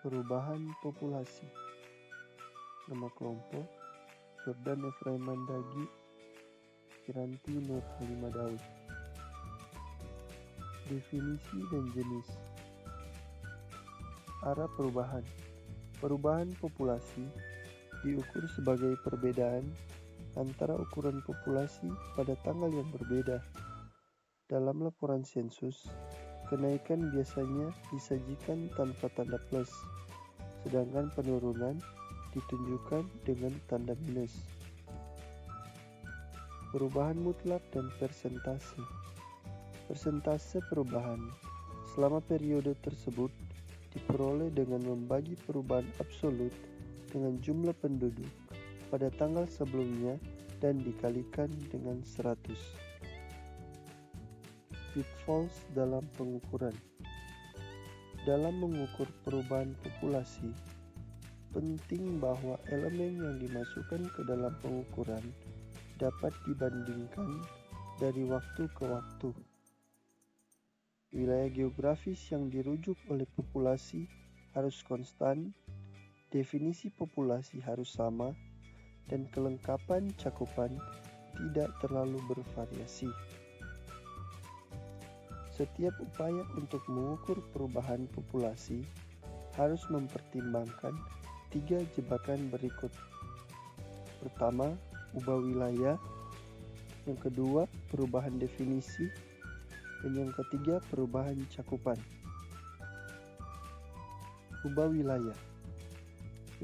Perubahan populasi. Nama kelompok Jordan Efraim Mandagi, Kiranti Nur Halimah Daud. Definisi dan jenis. Arah perubahan. Perubahan populasi diukur sebagai perbedaan antara ukuran populasi pada tanggal yang berbeda. Dalam laporan sensus, kenaikan biasanya disajikan tanpa tanda plus, sedangkan penurunan ditunjukkan dengan tanda minus. Perubahan mutlak dan persentase. Persentase perubahan selama periode tersebut diperoleh dengan membagi perubahan absolut dengan jumlah penduduk pada tanggal sebelumnya dan dikalikan dengan 100. Pitfalls dalam pengukuran. Dalam mengukur perubahan populasi, penting bahwa elemen yang dimasukkan ke dalam pengukuran dapat dibandingkan dari waktu ke waktu. Wilayah geografis yang dirujuk oleh populasi harus konstan, definisi populasi harus sama, dan kelengkapan cakupan tidak terlalu bervariasi. Setiap upaya untuk mengukur perubahan populasi harus mempertimbangkan 3 jebakan berikut. Pertama, ubah wilayah. Yang kedua, perubahan definisi. Dan yang ketiga, perubahan cakupan. Ubah wilayah.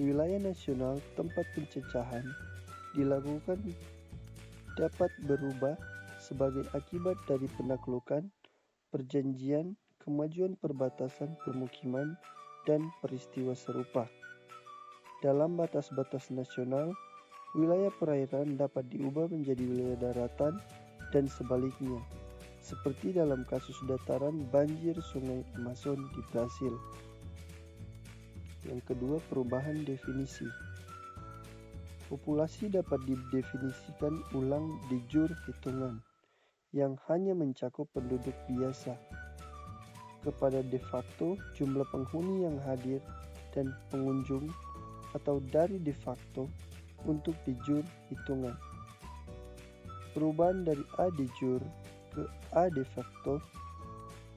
Wilayah nasional tempat pencecahan dilakukan dapat berubah sebagai akibat dari penaklukan, perjanjian, kemajuan perbatasan permukiman, dan peristiwa serupa. Dalam batas-batas nasional, wilayah perairan dapat diubah menjadi wilayah daratan dan sebaliknya, seperti dalam kasus dataran banjir Sungai Amazon di Brasil. Yang kedua, perubahan definisi. Populasi dapat didefinisikan ulang di jur hitungan yang hanya mencakup penduduk biasa kepada de facto jumlah penghuni yang hadir dan pengunjung, atau dari de facto untuk de jure hitungan. Perubahan dari a de jure ke a de facto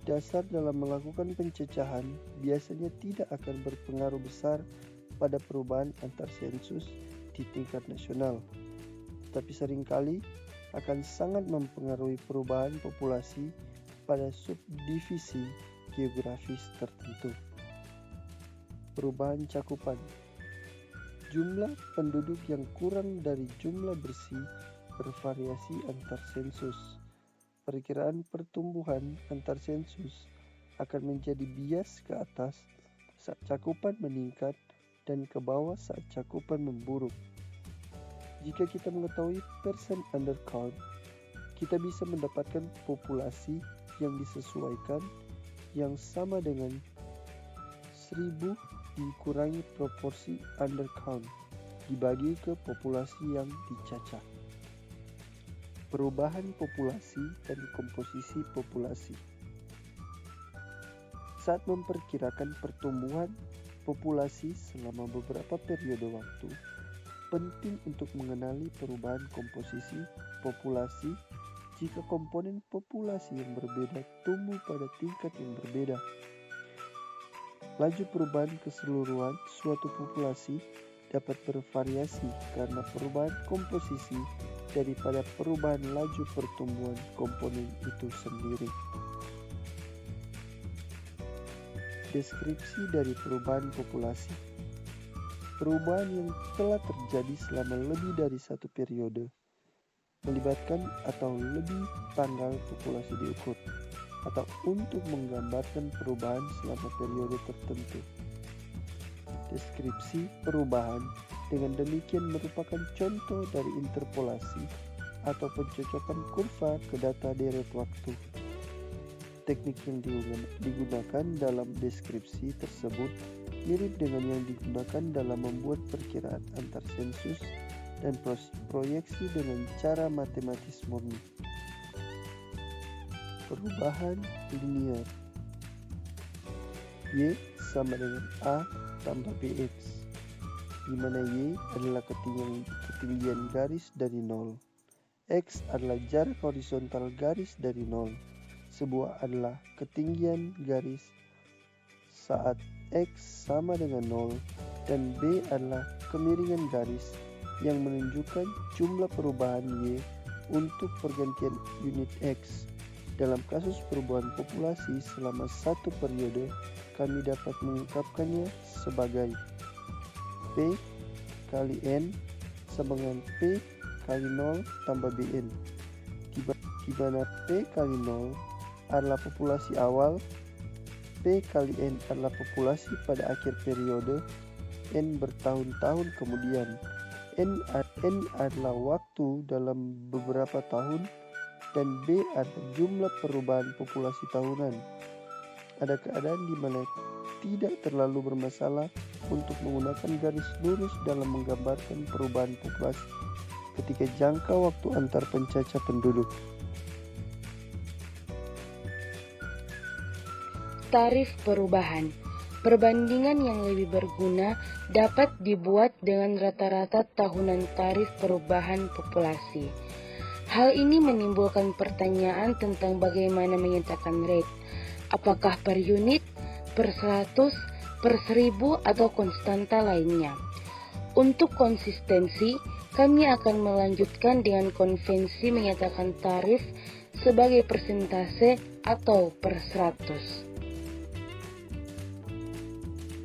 dasar dalam melakukan pencecahan biasanya tidak akan berpengaruh besar pada perubahan antar sensus di tingkat nasional, tetapi seringkali akan sangat mempengaruhi perubahan populasi pada subdivisi geografis tertentu. Perubahan cakupan. Jumlah penduduk yang kurang dari jumlah bersih bervariasi antar sensus. Perkiraan pertumbuhan antar sensus akan menjadi bias ke atas saat cakupan meningkat dan ke bawah saat cakupan memburuk. Jika kita mengetahui persen undercount, kita bisa mendapatkan populasi yang disesuaikan yang sama dengan 1000 dikurangi proporsi undercount dibagi ke populasi yang dicacah. Perubahan populasi dan komposisi populasi. Saat memperkirakan pertumbuhan populasi selama beberapa periode waktu, penting untuk mengenali perubahan komposisi populasi jika komponen populasi yang berbeda tumbuh pada tingkat yang berbeda. Laju perubahan keseluruhan suatu populasi dapat bervariasi karena perubahan komposisi daripada perubahan laju pertumbuhan komponen itu sendiri. Deskripsi dari perubahan populasi. Perubahan yang telah terjadi selama lebih dari satu periode, melibatkan atau lebih tanggal populasi diukur, atau untuk menggambarkan perubahan selama periode tertentu. Deskripsi perubahan dengan demikian merupakan contoh dari interpolasi atau pencocokan kurva ke data deret waktu. Teknik yang digunakan dalam deskripsi tersebut mirip dengan yang digunakan dalam membuat perkiraan antar sensus dan proyeksi dengan cara matematis murni. Perubahan linear. Y sama dengan A tambah Bx, di mana Y adalah ketinggian garis dari 0. X adalah jarak horizontal garis dari 0. Sebuah adalah ketinggian garis saat X sama dengan 0, dan B adalah kemiringan garis yang menunjukkan jumlah perubahan Y untuk pergantian unit X. Dalam kasus perubahan populasi selama satu periode, kami dapat mengungkapkannya sebagai P kali N sama dengan P kali 0 tambah Bn, di mana P kali 0 adalah populasi awal, P kali N adalah populasi pada akhir periode, N bertahun-tahun kemudian, N adalah waktu dalam beberapa tahun, dan B adalah jumlah perubahan populasi tahunan. Ada keadaan di mana tidak terlalu bermasalah untuk menggunakan garis lurus dalam menggambarkan perubahan populasi ketika jangka waktu antar pencacah penduduk. Tarif perubahan. Perbandingan yang lebih berguna dapat dibuat dengan rata-rata tahunan tarif perubahan populasi. Hal ini menimbulkan pertanyaan tentang bagaimana menyatakan rate. Apakah per unit, per 100, per 1000, atau konstanta lainnya? Untuk konsistensi, kami akan melanjutkan dengan konvensi menyatakan tarif sebagai persentase atau per 100.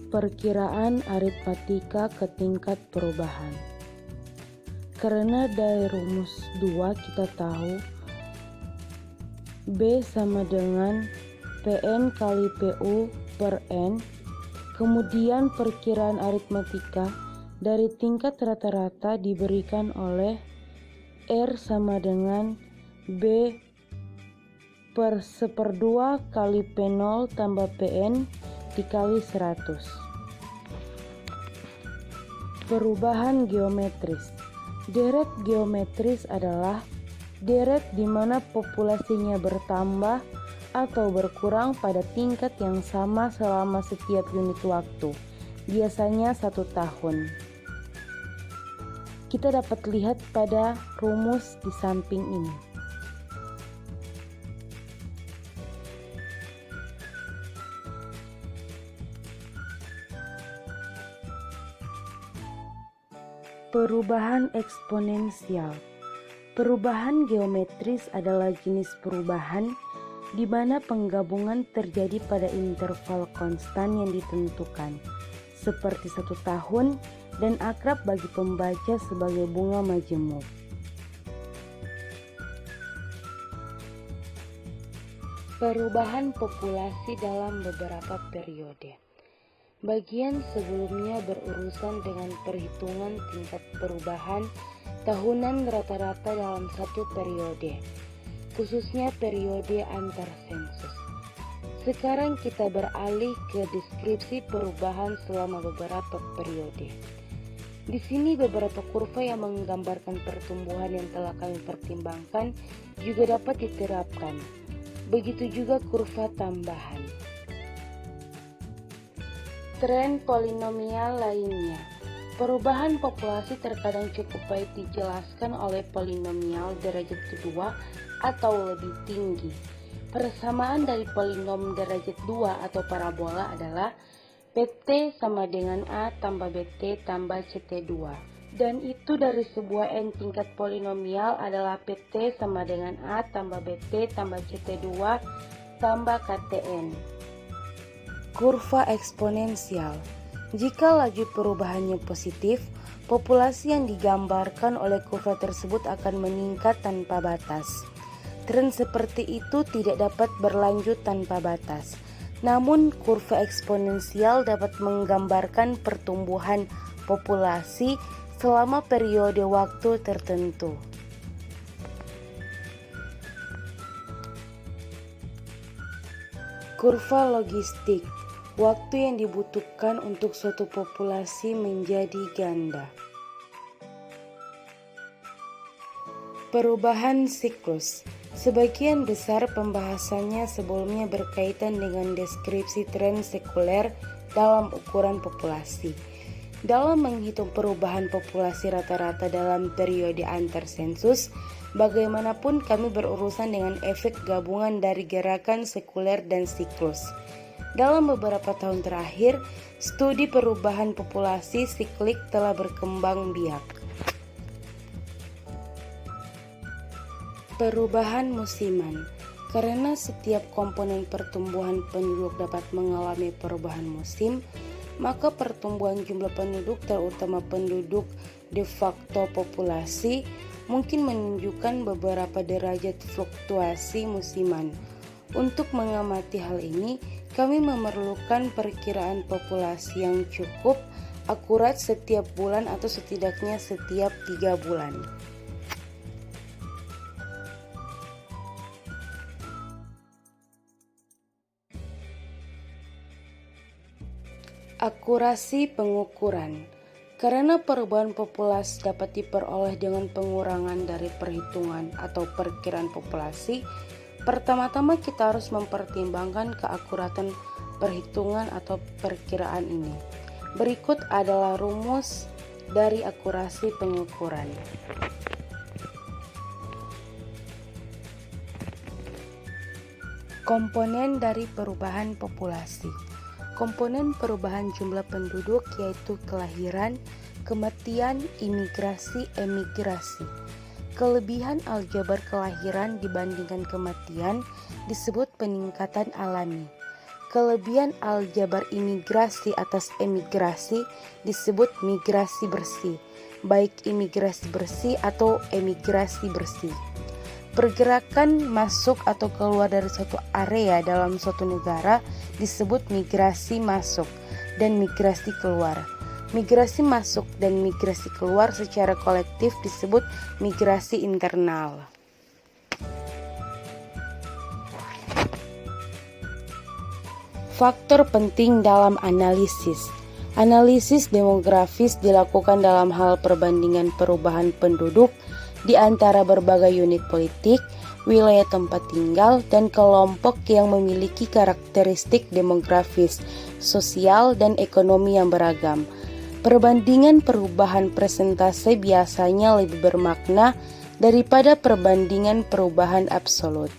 Perkiraan aritmatika ke tingkat perubahan. Karena dari rumus 2 kita tahu B sama dengan Pn kali Pu per N, kemudian perkiraan aritmatika dari tingkat rata-rata diberikan oleh R sama dengan B per 1/2 kali P0 tambah Pn dikali 100. Perubahan geometris. Deret geometris adalah deret di mana populasinya bertambah atau berkurang pada tingkat yang sama selama setiap unit waktu, biasanya 1 tahun. Kita dapat lihat pada rumus di samping ini. Perubahan eksponensial. Perubahan geometris adalah jenis perubahan di mana penggabungan terjadi pada interval konstan yang ditentukan, seperti 1 tahun dan akrab bagi pembaca sebagai bunga majemuk. Perubahan populasi dalam beberapa periode. Bagian sebelumnya berurusan dengan perhitungan tingkat perubahan tahunan rata-rata dalam satu periode, khususnya periode antar sensus. Sekarang kita beralih ke deskripsi perubahan selama beberapa periode. Di sini beberapa kurva yang menggambarkan pertumbuhan yang telah kami pertimbangkan juga dapat diterapkan. Begitu juga kurva tambahan. Tren polinomial lainnya. Perubahan populasi terkadang cukup baik dijelaskan oleh polinomial derajat kedua atau lebih tinggi. Persamaan dari polinom derajat 2 atau parabola adalah PT sama dengan A tambah BT tambah CT2. Dan itu dari sebuah N tingkat polinomial adalah PT sama dengan A tambah BT tambah CT2 tambah KTN. Kurva eksponensial. Jika laju perubahannya positif, populasi yang digambarkan oleh kurva tersebut akan meningkat tanpa batas. Tren seperti itu tidak dapat berlanjut tanpa batas. Namun, kurva eksponensial dapat menggambarkan pertumbuhan populasi selama periode waktu tertentu. Kurva logistik. Waktu yang dibutuhkan untuk suatu populasi menjadi ganda. Perubahan siklus. Sebagian besar pembahasannya sebelumnya berkaitan dengan deskripsi tren sekuler dalam ukuran populasi. Dalam menghitung perubahan populasi rata-rata dalam periode antar sensus, bagaimanapun kami berurusan dengan efek gabungan dari gerakan sekuler dan siklus. Dalam beberapa tahun terakhir, studi perubahan populasi siklik telah berkembang biak. Perubahan musiman. Karena setiap komponen pertumbuhan penduduk dapat mengalami perubahan musim, maka pertumbuhan jumlah penduduk, terutama penduduk de facto populasi, mungkin menunjukkan beberapa derajat fluktuasi musiman. Untuk mengamati hal ini, kami memerlukan perkiraan populasi yang cukup akurat setiap bulan atau setidaknya setiap 3 bulan. Akurasi pengukuran. Karena perubahan populasi dapat diperoleh dengan pengurangan dari perhitungan atau perkiraan populasi, pertama-tama kita harus mempertimbangkan keakuratan perhitungan atau perkiraan ini. Berikut adalah rumus dari akurasi pengukuran. Komponen dari perubahan populasi. Komponen perubahan jumlah penduduk yaitu kelahiran, kematian, imigrasi, emigrasi. Kelebihan aljabar kelahiran dibandingkan kematian disebut peningkatan alami. Kelebihan aljabar imigrasi atas emigrasi disebut migrasi bersih, baik imigrasi bersih atau emigrasi bersih. Pergerakan masuk atau keluar dari suatu area dalam suatu negara disebut migrasi masuk dan migrasi keluar. Migrasi masuk dan migrasi keluar secara kolektif disebut migrasi internal. Faktor penting dalam analisis. Analisis demografis dilakukan dalam hal perbandingan perubahan penduduk di antara berbagai unit politik, wilayah tempat tinggal, dan kelompok yang memiliki karakteristik demografis, sosial, dan ekonomi yang beragam. Perbandingan perubahan persentase biasanya lebih bermakna daripada perbandingan perubahan absolut.